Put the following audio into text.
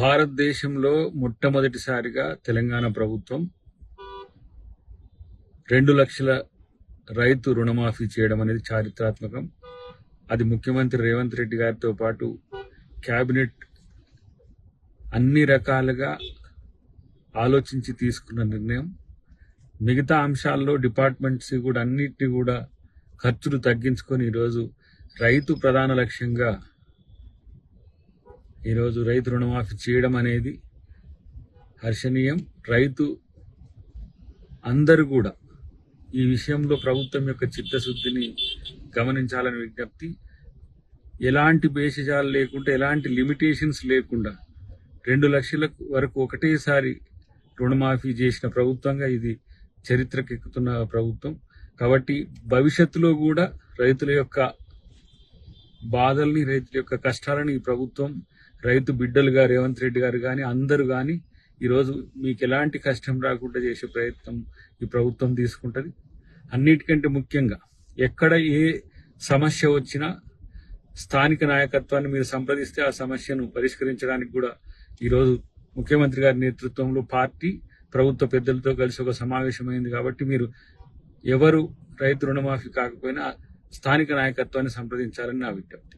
భారతదేశంలో మొట్టమొదటిసారిగా తెలంగాణ ప్రభుత్వం 2 లక్షల రైతు రుణమాఫీ చేయడం అనేది చారిత్రాత్మకం. అది ముఖ్యమంత్రి రేవంత్ రెడ్డి గారితో పాటు కేబినెట్ అన్ని రకాలుగా ఆలోచించి తీసుకున్న నిర్ణయం. మిగతా అంశాల్లో డిపార్ట్మెంట్స్ కూడా అన్నిటినీ కూడా ఖర్చులు తగ్గించుకొని ఈరోజు రైతు ప్రధాన లక్ష్యంగా ఈరోజు రైతు రుణమాఫీ చేయడం అనేది హర్షణీయం. రైతు అందరూ కూడా ఈ విషయంలో ప్రభుత్వం యొక్క చిత్తశుద్ధిని గమనించాలని విజ్ఞప్తి. ఎలాంటి భేషజాలు లేకుండా, ఎలాంటి లిమిటేషన్స్ లేకుండా 2 లక్షల వరకు ఒకటేసారి రుణమాఫీ చేసిన ప్రభుత్వంగా ఇది చరిత్రకెక్కుతున్న ప్రభుత్వం. కాబట్టి భవిష్యత్తులో కూడా రైతుల యొక్క బాధల్ని, రైతుల యొక్క కష్టాలని ఈ ప్రభుత్వం, రైతు బిడ్డలుగా రేవంత్ రెడ్డి గారు కానీ అందరూ కానీ ఈరోజు మీకు ఎలాంటి కష్టం రాకుండా చేసే ప్రయత్నం ఈ ప్రభుత్వం తీసుకుంటుంది. అన్నిటికంటే ముఖ్యంగా ఎక్కడ ఏ సమస్య వచ్చినా స్థానిక నాయకత్వాన్ని మీరు సంప్రదిస్తే ఆ సమస్యను పరిష్కరించడానికి కూడా ఈరోజు ముఖ్యమంత్రి గారి నేతృత్వంలో పార్టీ ప్రభుత్వ పెద్దలతో కలిసి ఒక సమావేశమైంది. కాబట్టి మీరు ఎవరు రైతు రుణమాఫీ కాకపోయినా స్థానిక నాయకత్వాన్ని సంప్రదించాలని నా విజ్ఞప్తి.